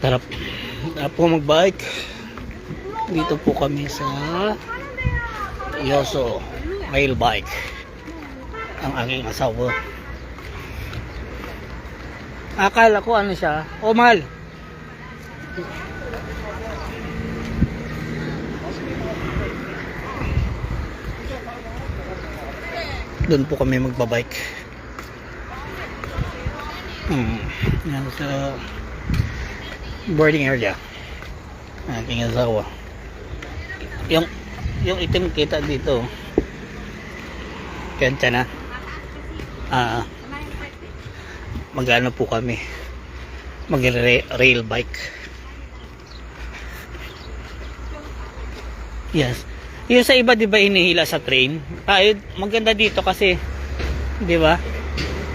Tarap na po magbike. Dito po kami sa Yoso Rail Bike. Ang aking asawa. Akala ko ano siya. Oh, mahal. Doon po kami magbabike. Yan sa boarding area. Aking asawa. Yung itim kita dito. Kanta na. Magano po kami. Mag-rail bike. Yes. Yung sa iba 'di ba inihila sa train? Tayo maganda dito kasi 'di ba?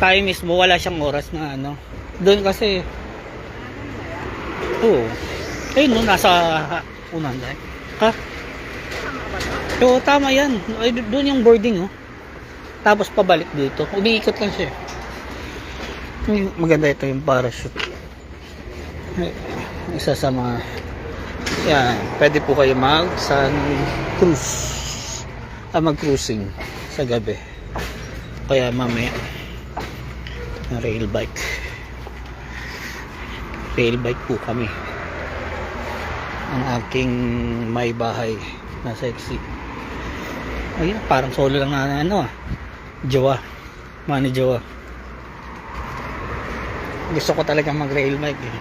Tayo mismo wala siyang oras na ano. Doon kasi ayun no, nasa unan dahil. Ha? So tama yan. Ay, doon yung boarding oh. Tapos pabalik dito. Umiikot lang siya. Maganda ito yung parachute. Isa sa mga yan, pwede po kayo sun cruise. Mag-cruising sa gabi. Kaya mamaya rail bike. Rail bike po kami. Ang aking may bahay na sexy. Ayun, parang solo lang na ano jowa. Mani jowa. Gusto ko talaga mag-rail bike eh.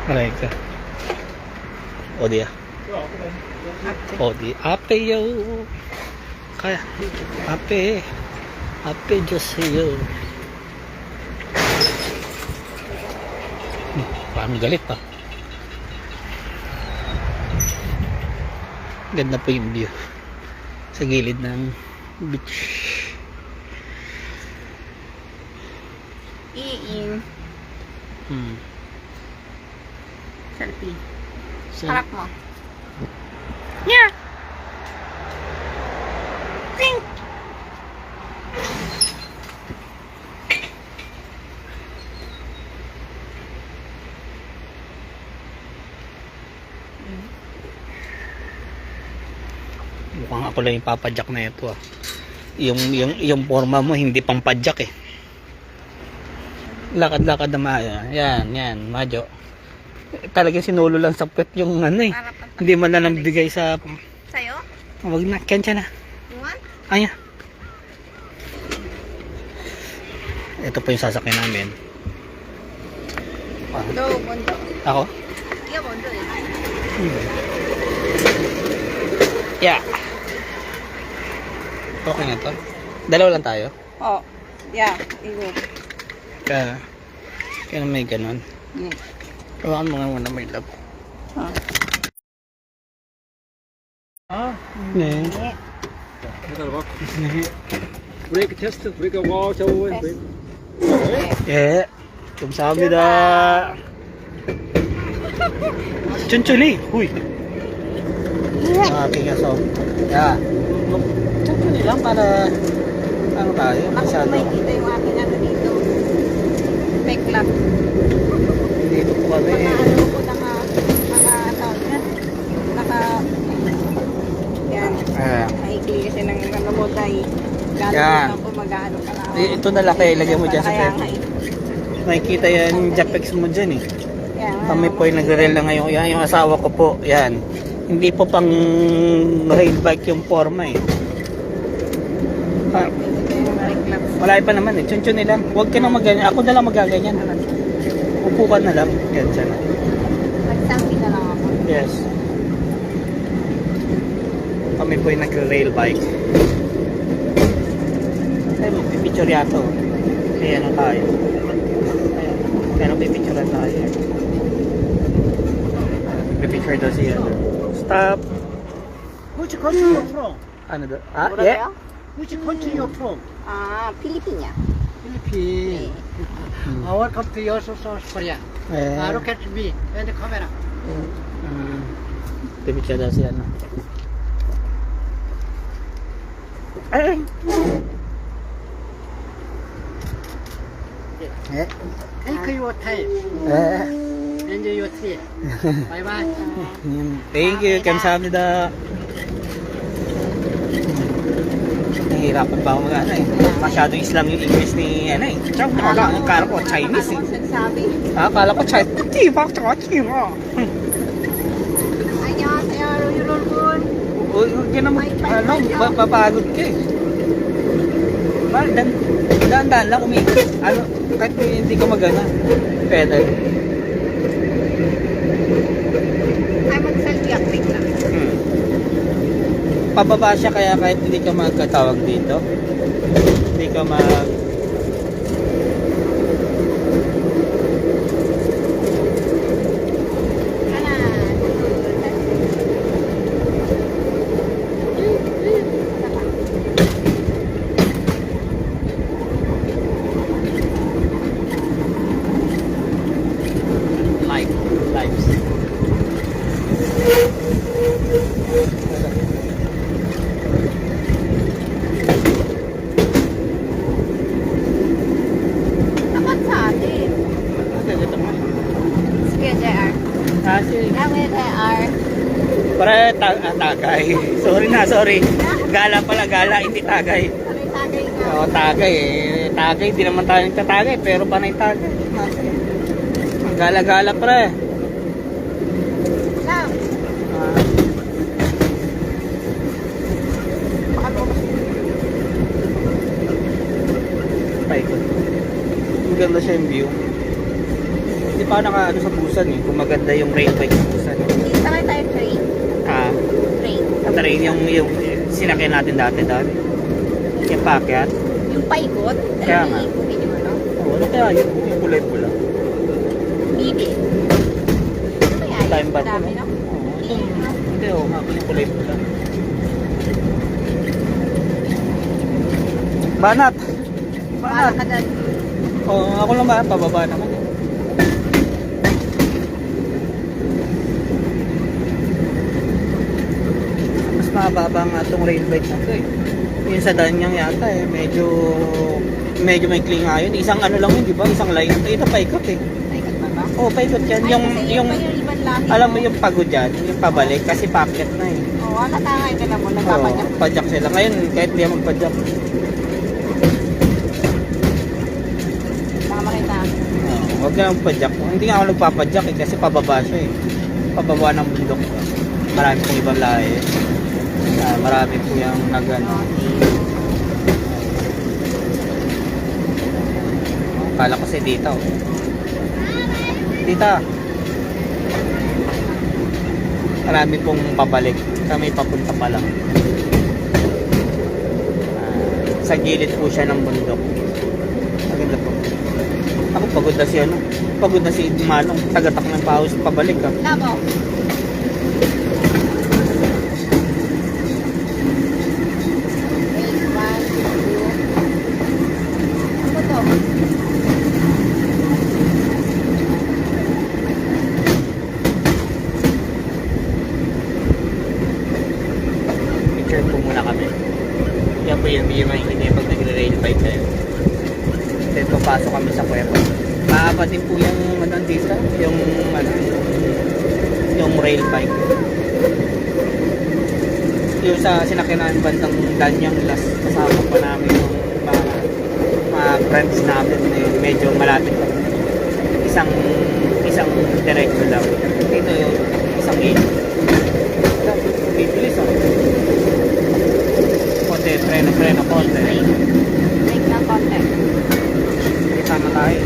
Aray ka. O diya. O di. Ape yo. Kaya. Ape. Ape just yo. Parang galit pa. Ganda po yung view. Sa gilid ng beach. Selfie. Sarap mo. Yeah. Ting. Mukhang ako lang yung papadyak na ito ah. Yung forma mo hindi pang padyak eh. Lakad-lakad na maya. Yan, madyo. Talagang sinulo lang sa pet yung ano eh. Hindi man na nabigay sa Sa'yo? wag na, kensya na. You want? Aya. Ito po yung sasakyan namin. No, bondo. Ako? Yeah, bondo eh. Yeah. Okay na to. Dalawa lang tayo. Oh, yeah, igo. Kaya may ganun. Kawakan mo nga muna may love. 네. 브레이크 테스트 브레이크 와 저거 예. 감사합니다. 천천히. Huy. Aking aso. Yeah. 천천히 lang para ano tayo. Ako may kita yung aking ano dito. Fake lap. Dito po kami. Ano ko tawag yan. Yan. Maikli kasi ng ano mo tayo. Yan. Gano'n ako mag-ano ka na. Ito na laki. Ilagay mo dyan sa pet. Makikita yan yung Japex mo dyan eh. Kami po yung nagre-rail na ngayon. Yan yung asawa ko po. Yan. Hindi po pang rail bike yung forma eh. Malay pa naman eh. Chun-chun lang. Huwag ka nang maganyan. Ako na lang magaganyan. Upo ka na lang. Yan sana. Nagsampi na lang ako. Yes. Kami po yung nagre-rail bike. Ay, magpipicture yato. Ayan na tayo. Ayan, magpipicture tayo. Magpipicture daw siya. Stop. Which country you from? Ano daw? Yeah. Which country you from? Pilipinya. Philippines. Welcome to your South Korea. Look at me and the camera. Magpipicture daw siya. Ay! Okay. Eh. Take your time. Eh. Enjoy your trip. Bye bye. Thank you. Kamsahamnida. Nahihirapan pa ako mag-ano eh. Masyado Islam yung English ni ano eh. Tsaka talaga, ang kala ko Chinese eh. Nagsabi. Akala ko Chinese. Hindi, bakit ako Chino? Annyeonghaseyo, Yululbun. Yan naman, ano, papagod ka eh. Daan-daan lang umikot. Ano, kahit hindi ka magana. Pwede. Ay, mag-selfie lang. Pababa siya kaya kahit hindi ka magkatawag dito. Hindi ka mag... Lives. Dapat sa atin. Sige, JR. Kasi, Kami, JR. para tagay. Sorry. Gala pala, gala, hindi tagay. Kami tagay nga. Oo, tagay eh. Tagay, di naman tayo nagtatagay, pero panay tagay. Ang gala-gala pre. Lang. Ah, Baka lumabas. paikot. Ang ganda siya yung view. Hindi pa naka ano sa Busan eh, kung maganda yung rail bike sa Busan. Isa kayo tayo train. Ah, Train. train yung sinakyan natin dati doon. Yung packet. Yung paikot. Kaya nga. Iikutin yung ano. Oh, ano kaya yun? Yung kulay-pula. Bibi. Ano kaya yun? Time bar Madami, ko, no? Hindi, oo nga, yung kulay-pula. Banat! Para Banat! ka dyan. Oo, ako lang ba? Pababa naman eh. Mas mababa nga itong rail bike na ito eh. Yung sa Danyang yata eh, medyo may kling nga yun. Isang ano lang yun, di ba? Isang line. Ito paikot eh. Paikot ba ba? Oo, paikot yan. Ay, Yung, kasi yung, pa yung ibang lahi. alam mo yung pagod dyan, yung pabalik, kasi packet na eh. Oo, nakatangay ka na mo. Oo, Nagpapadyak. padjak sila. Ngayon, kahit di ako magpadjak. Baka makita. Huwag ka magpadjak. Hindi nga ako nagpapadjak eh, kasi pababa siya eh. Pababa ng bundok. Marami pong ibang lahi. Marami po yung nagano. Kala ko si Dita. Oh. Dita. Marami pong pabalik. Kami papunta pa lang. Sa gilid po siya ng bundok. Maganda po. Ako pagod na si ano. Pagod na si Manong. Tagatak ng pawis pabalik ah. Labo. Wait, 1, 2. Ano to? Picture po muna kami. Yan po yung video makikita pag nagre-rail bike kayo. Then papasok kami sa kuweba. Maapat din po yung ano dito, yung ano, yung rail bike. Yung sa sinakyanan bandang Danyang last kasama pa namin yung mga friends namin eh, medyo malapit pa. Isang diretso lang. Ito yung isang ilog. Bibilis oh. Konti, preno, konti. Break ng konti. Sama tayo.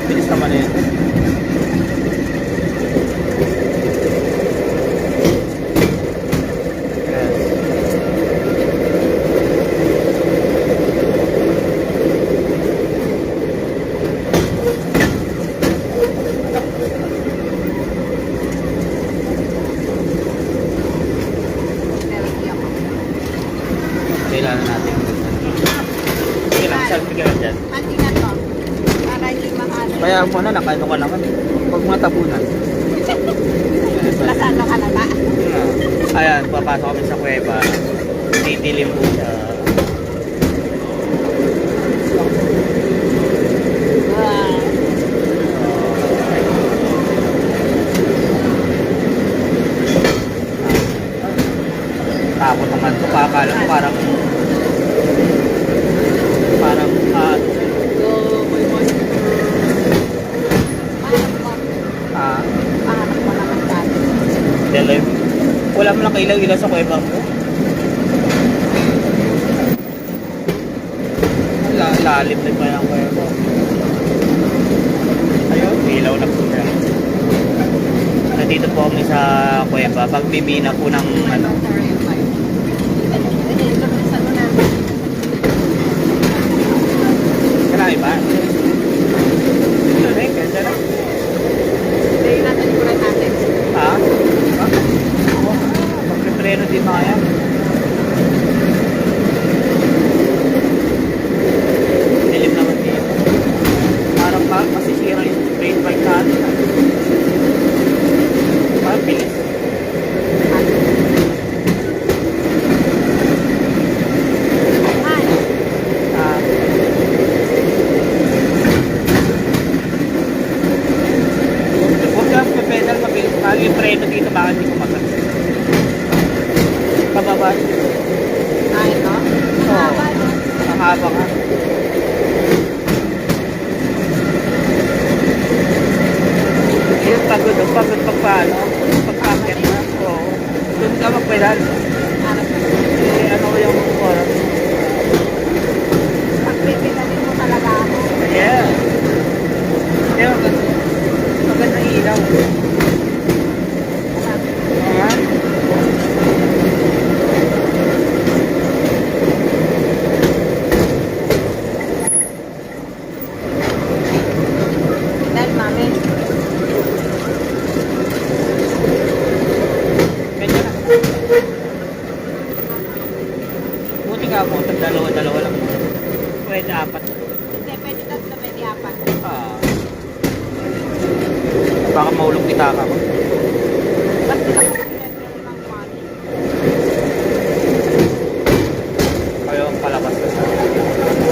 Bilis naman yun. Kailangan natin. Kailangan selfie ka lang dyan. Pati na to. Para hindi makano. Kaya mo na, nakaano ka naman. Huwag mga tabunan. Lasano ka na ba? Ayan, papasok kami sa kuweba. Didilim po siya. Wow. Takot naman ito. Kakala ko parang Pangarap mo naman dati. dilim. Wala mo lang ilaw-ilaw sa kuweba mo. Lalim din pa yung kuweba. Ayun, ilaw na po siya. Nandito po kami sa kuweba. Pagbibina po ng ano. Marami ba? Ito na eh, ganda na. Hindi natin ikulan natin. Ha? Magpipreno din mga yan. Dilim naman dito. Parang masisira yung rain bike natin. Parang bilis. Ah. Huwag ka pedal mabilis. Mahal yung preno dito, bakit hindi ko masabi? Pababa. Ay, no? Mahaba, no? Ang haba ka. Yung pagod pagpaano, pagpakit na. Oo. Doon ka magpedal. Harap na. Eh, ano yung oras? Pagpipitanin mo talaga ako. Yeah. Yeah, magandang ilaw. Nga. Dahil, mami. Medyo na. Buti nga mo, dalawa lang. Pwede apat. Hindi, pwede tatlo, pwede apat. Ah. Baka maulog kita ka mo. Ba't pinag-pinag ng money? Kayo ang palabas ka sa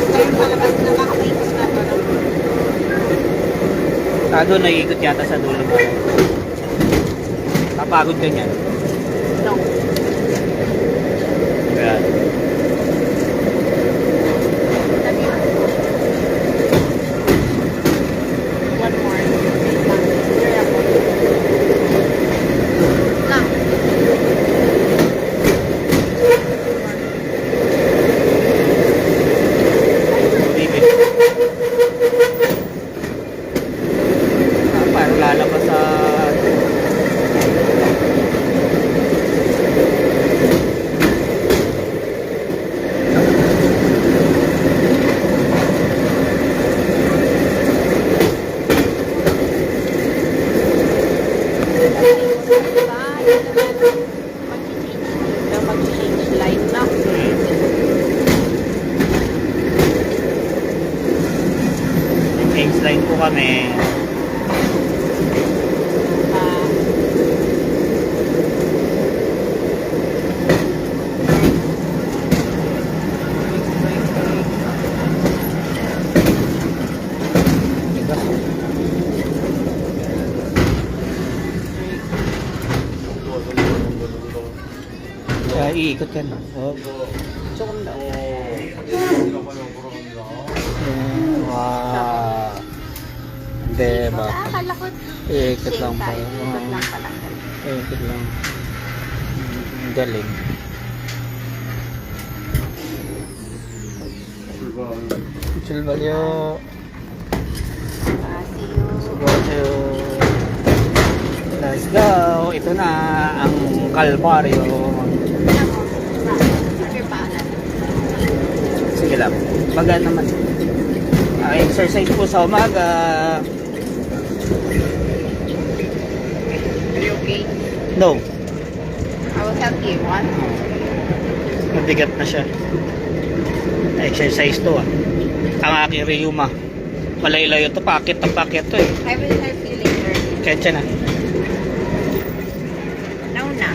Kayo palabas na baka may ikot na ba? doon naiikot yata sa dulo mo. Kapagod ka niyan. No. Kaya, One more. Wait lang. Here ako. Lang. bibig. Parang lalabas sa... Mag-change light na. Change line po kami. Kaya iikot yan. Oh. Tsukong daw. Wow. Diba? Akala ko Iikot lang pa. ikot lang pala. Iikot lang. Galing. Chulbalyo. See you. Chulbalyo. Let's go. Ito na ang Kalbaryo. Sige lang. Magaan naman. Exercise po sa umaga. Are you okay? No. I will help you. One. Mabigat na siya. Exercise to ah. Ang aking Ryuma. Malaylayo to. Pakit to eh. I will help you later. Kaya na. Nauna.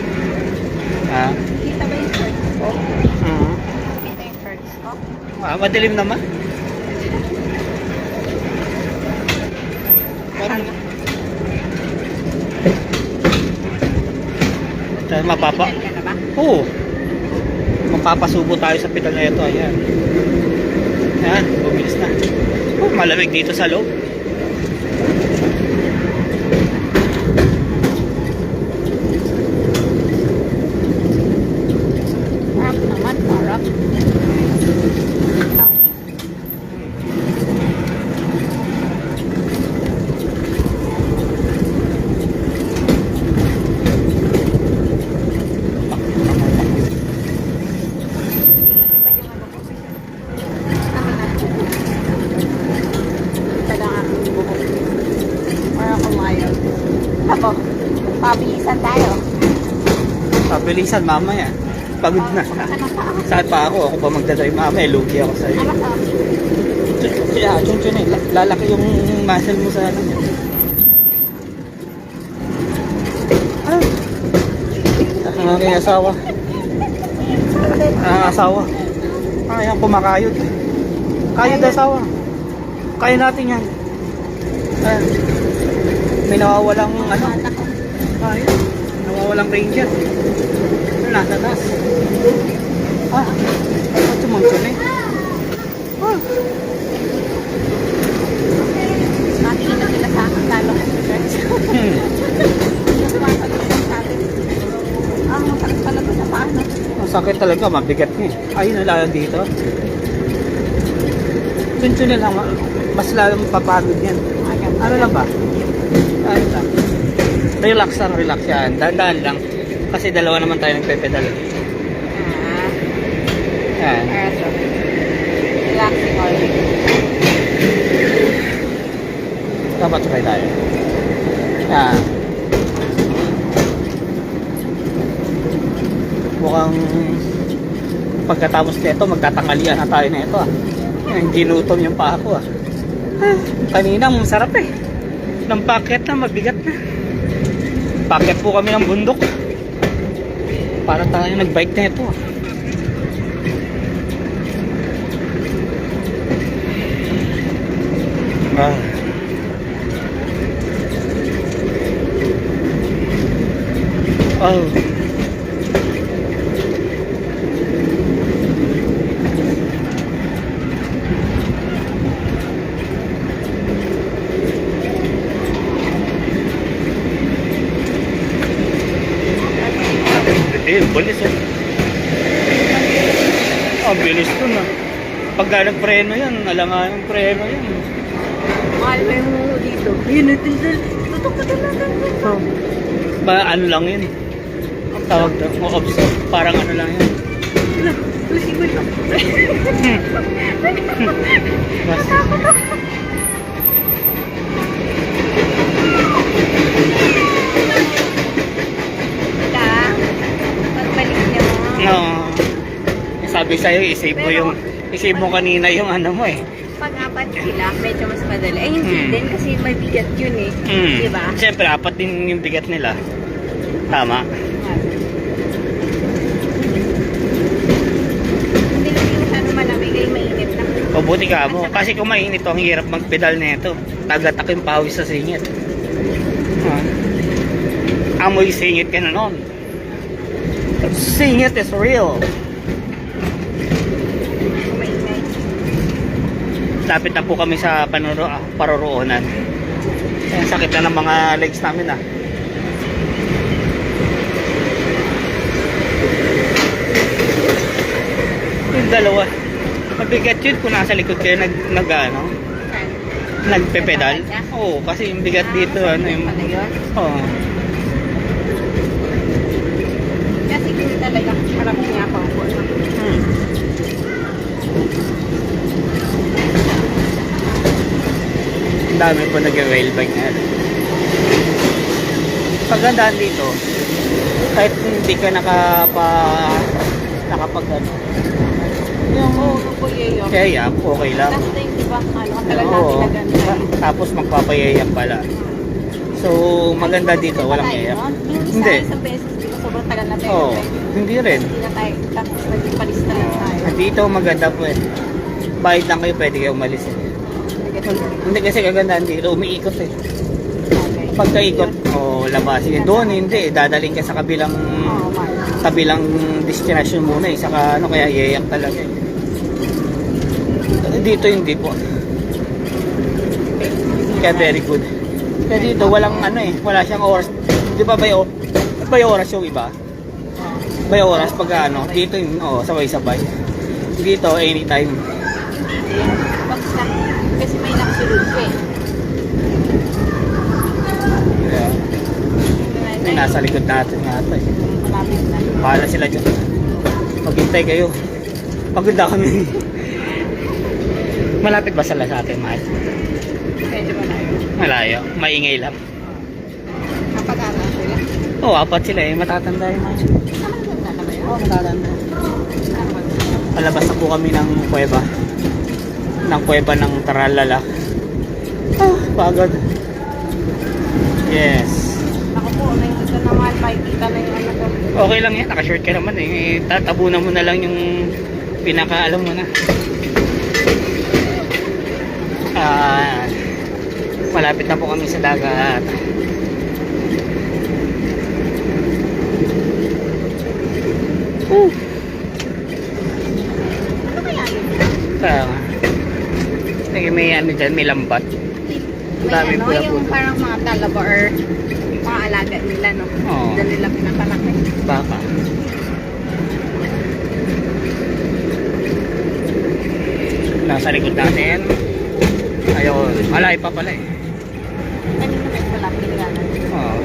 Ah. Kita ba yung shorts ko? Mm. Kita yung shorts ko? Madilim naman. Parang mapapa. Tingnan ka na ba? Oo. Mapapasubo tayo sa pedal na ito. Ayan. Ayan, bumilis na. Oh, malamig dito sa loob. Harap naman, harap. Ako, pabilisan tayo. Pabilisan mamaya. Pagod na. Saan pa ako? Ako pa magdadrive mamaya. Lugi ako sa'yo. Ano ka? Kaya, chun eh. Lalaki yung muscle mo sa ano niya. Ang aking asawa. Ang asawa. Ayan, kumakayod. Kayod asawa. Kaya natin yan. Ayan. May nawawalang ano. Ayan. Nawawalang ranger. Nasa taas. Ano tumunsun eh. Nakikita nila sa akin lalo ko sa church. Ang masakit talaga sa paano. Ang sakit talaga, mabigat niya eh. Ayun na lang dito. Chun na lang, mas lalong papagod yan. Ano lang ba? Ayun lang. Relax yan. Dahan-dahan lang. Kasi dalawa naman tayo nagpe-pedal. Yan. Relaxing all. Dapat try tayo. Yan. Mukhang pagkatapos nito magtatangalian na tayo nito ah. Ginutom yung paa ko ah. Kanina masarap eh. Nang packet na mabigat na. Packet po kami ng bundok. Para tayo nagbike na ito ah. Oh. Bilis eh. Bilis to na. Pagka nagpreno yan, alangan yung preno yan. Mahal mo yung dito. Yun, tutok ka talaga. Ano lang yun. Ang tawag doon, observe. Parang ano lang yan. Lasing mo lang. Pagbalik niyo. No. Sabi sa'yo, isave mo kanina yung ano mo eh. Pag apat sila, medyo mas madali. Eh, hindi din kasi may bigat yun eh. Diba? Siyempre, apat din yung bigat nila. Tama. Hindi lang yung masyado malamig ay mainit na. Pabuti ka mo. Kasi kung mainit to, ang hirap magpedal nito. Tagatak yung pawis sa singit. Amoy singit ka na nun. Singit is real. Mainit. Lapit na po kami sa paroroonan. Ayan, sakit na ng mga legs namin ah. Yung dalawa. Mabigat yun kung nasa likod kayo nagpe-pedal. Oo, kasi yung bigat dito ano yung... Pala yun? Oo. Kasi hindi talaga harap niya ako po. Ang dami po nag-rail bike na. Pagandaan dito, kahit hindi ka nakapag ano, yung yayap, okay lang. Last time, diba, ano, talaga Oo. natin naganda. Tapos magpapayayap pala. So, maganda dito, walang iyak. Hindi. Hindi. Isang beses dito, sobrang tagal na tayo. Oo, hindi rin. Hindi na tayo, tapos nagpalista na tayo. Dito maganda po eh. Bayad lang kayo, pwede kayo umalis eh. Hindi kasi kagandahan dito, umiikot eh. Pagkaikot, labasin. Doon hindi, dadaling ka sa kabilang destination muna eh. Saka ano, kaya iyayak talaga eh. Dito hindi po. Kaya very good. Kaya dito walang ano eh, wala siyang oras. Di ba may oras yung iba? May oras pag ano, dito yung sabay-sabay. Dito anytime. Bagsak. Kasi may nakasulod ko eh. Yeah. May nasa likod natin nga ito eh. Malapit na. Bahala sila dyan. Maghintay kayo. Pagod na kami. Malapit ba sila sa atin, Mahal? Medyo malayo. Malayo. Maingay lang. Napag-aral sila. Oo, apat sila eh. Matatanda yung mga. Naman na ba yun? Oo, matatanda. Palabas na po kami ng kuweba. Ng kuweba ng Taralala. Pagod. Yes. Ako po, may gusto naman, makikita na yung ano ko. Okay lang yan. Naka-short ka naman eh. Tatabunan mo na lang yung pinaka-alam mo na. Malapit na po kami sa dagat. Ano kaya yun? Kaya nga. May ano dyan, may lambat. May Dami ano, pula yung po. parang mga talaba or mga alaga nila, no? Oo. Doon nila pinakalaki. Baka. Nasa likod natin. Ayun. Malay pa pala eh. Kanina may palapit nga na. Oo.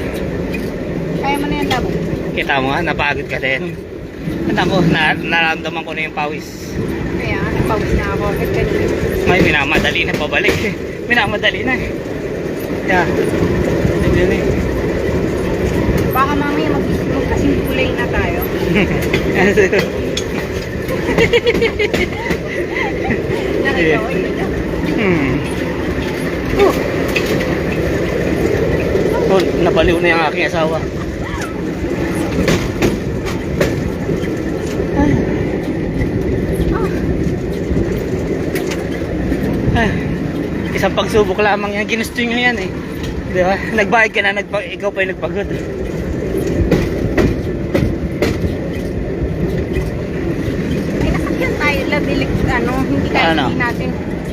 Kaya mo na yan, labo. Kita mo nga, napagod ka din. At ako, naramdaman ko na yung pawis. Kaya nga, nagpawis na ako. At kanina. May minamadali na pabalik. Minamadali na eh. Yeah. Yun eh. Baka mamaya magkasing kulay na tayo. Nakita ko yun. Oh, nabaliw na yung aking asawa. Isang pagsubok lamang yan. Ginusto nyo yan eh. Di ba? Nagbayad ka na, ikaw pa yung nagpagod. Ay, nasakyan tayo. Labilik, ano, hindi kaya Ano? hindi natin.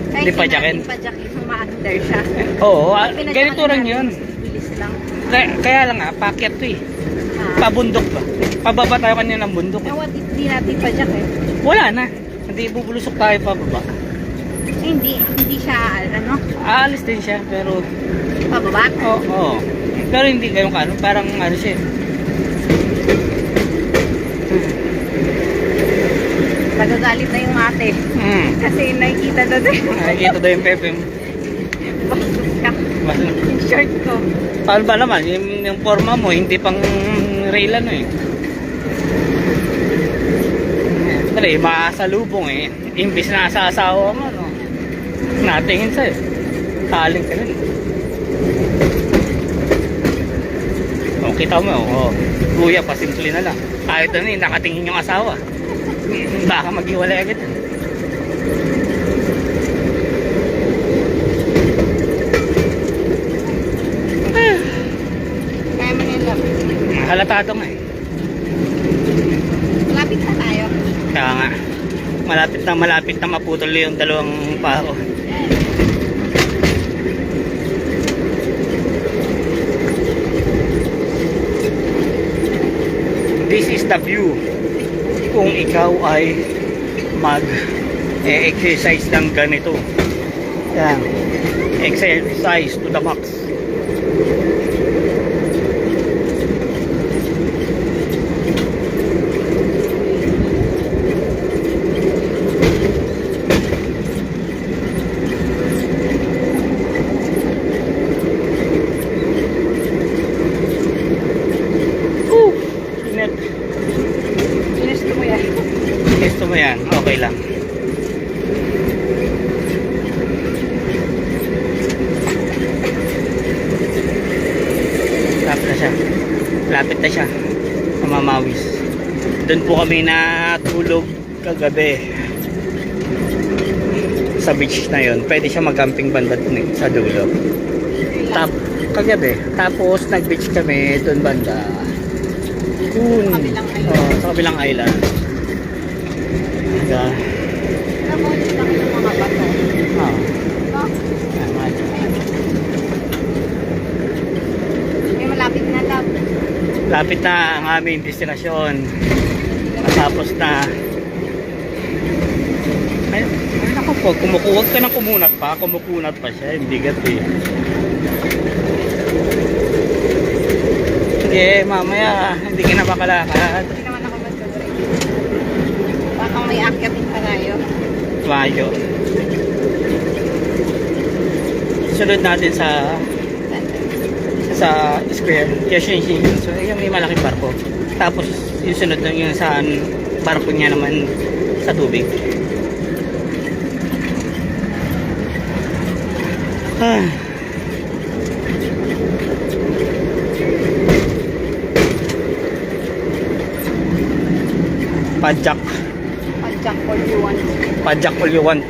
Kahit Hindi padyakin? Hindi padyakin. Umaandar siya. Oo, Pinadyakan ganito rin natin, yun. Bilis lang. Kaya lang packet to eh. Pabundok ba? Pababa tayo kanina ng bundok eh. Nawat, hindi natin padyak eh. Wala na. Hindi bubulusok tayo pababa. Eh, hindi siya, ano, Aalis din siya, pero pababa. oo. Pero hindi ganun ka, parang ano siya. Nagagalit na yung ate. Kasi nakikita doon eh. Nakikita daw yung pepe mo. Bastos ka. Mas- Yung shirt ko. Paano ba naman? Yung forma mo, hindi pang rail ano eh. Pero makasalubong eh. Imbis na sa asawa mo, no? Natingin sa'yo. Kaling ka rin. Kita mo, kuya, pasimple na lang. Kahit ano eh, nakatingin yung asawa. Baka maghiwalay agad. Kaya mo nila. Halatado nga eh. Malapit na tayo. Kaya nga, malapit na maputol yung dalawang pao. This is the view kung ikaw ay mag-exercise ng ganito. Yan. Exercise to the max. Init. Ginusto mo yan. Gusto mo yan, okay lang. malapit na siya sa Mamawis. Doon po kami natulog kagabi sa beach na yon. Pwede siya mag-camping banda dun sa dulo. Kagabi. Tapos nag-beach kami doon banda. Sa kabilang island. Yeah. Nabulit lang yung mga bato. May malapit na lang. Lapit na ang aming destinasyon. Tapos na. Ay, naku po, huwag ka nang kumunat pa. Kumukunat pa siya. Hindi gat eh. Sige, mamaya. Hindi ka na makalakad. Hindi naman ako mag-break. Baka may akyatin pa tayo. Mayo. Sunod natin sa square. Yashin. So, yung may malaking barko. Tapos, yung sunod na yung sa barko niya naman sa tubig. Pajak. Pajak all you want. Pajak all you want.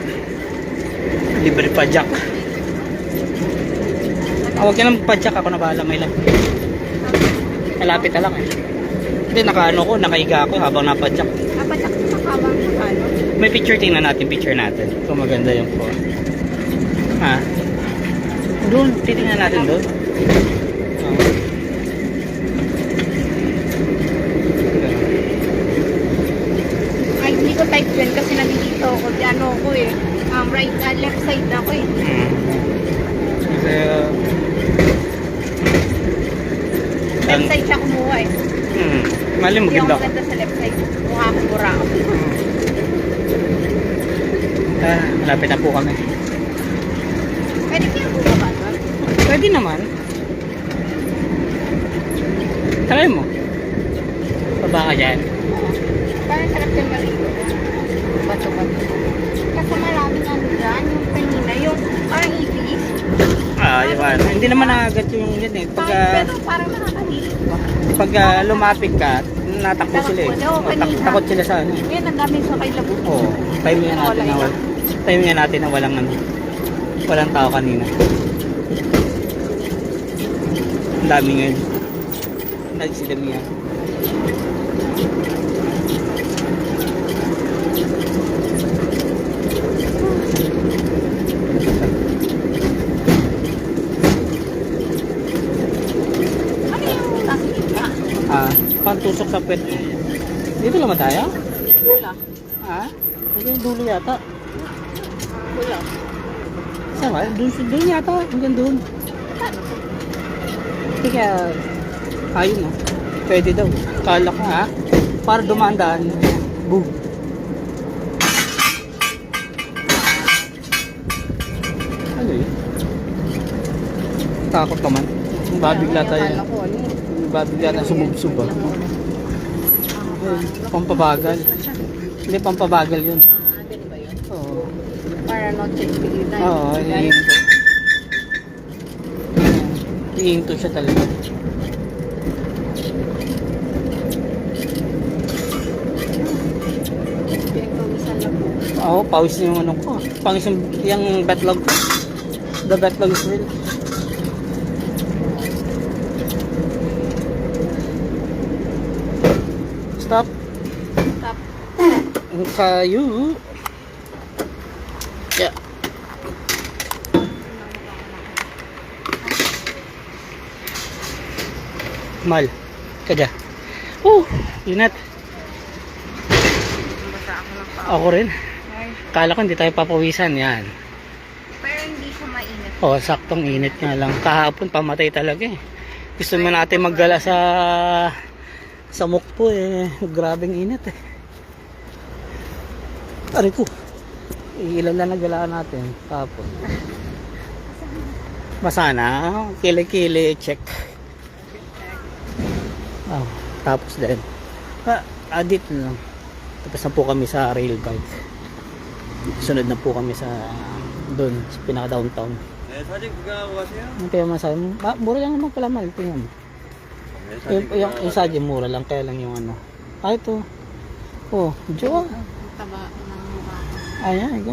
Libre pajak. Huwag ka nang pajak. Ako na bahala. May lang. Malapit na lang eh. Hindi, nakahiga ako habang napadyak. Pajak sa kabang ano? May picture, tingnan natin. Picture natin. Kung maganda yung po. Ha? Doon. Titingnan natin doon. Ay, hindi ko type yun kasi nandito ako. Ano ko eh. Left side ako eh. Kasi, Left side siya kumuha eh. mali Hindi ako maganda. maganda sa left side. Mukha akong bura ako. Malapit na po kami. Pwede kaya bumaba doon? Pwede naman. Try mo. Baba ka dyan. Parang sarap yung maligo. Bato-bato. Kasi maraming ano dyan. Yung kanina. Yung parang ipis. Yun. Hindi naman nakagat yung yun eh. Pero parang nakakahilig ba? Pag lumapit ka, natakbo sila eh. Takot sila sa ano. Ngayon, ang dami sa kay Labo. Oo. Timingan natin na walang tao kanina. Ang dami ngayon. Nagsidamihan. Ano yung nasa gitna? Pantusok sa puwet. Dito naman tayo? Wala. Ito yung dulo yata. Wala. Sama? Doon yata. Hanggang doon. Kaya, ayun na. Pwede daw. Kala ko para dumaan-daan. Boom. Ano yun? Takot naman. Babigla tayo. Akala ko ano. Babigla na sumubsub ah. Pampabagal. Hindi, pampabagal yun. Ganun ba yun? Oo. Para not check na. Oo, hihinto siya talaga. Pinagpawisan lang po. Oo, pawis yung ano ko. Pawis yung batlog ko. The batlog is real. Stop. Stop. Kayo. Yeah. Mal. Kada. Inat. Basta ako ng pao. Ako rin. Ay, Kala ko hindi tayo papawisan. Yan. pero hindi siya mainit. Saktong init nga lang. Kahapon pamatay talaga eh. Gusto mo natin maggala sa Mukpo eh. Grabing init eh. Aray ko. Ilan lang nagalaan natin. Kahapon. Masana. Kili-kili. Check. Tapos din. Dito lang. Tapos na po kami sa rail bike. Sunod na po kami sa doon sa pinaka downtown. Ano kaya masabi mo? Mura lang naman pala mal. Tingnan mo. Yung sadya mura lang, kaya lang yung ano. Ah, ito. Oh, Jo. Taba ng mukha. Ayan,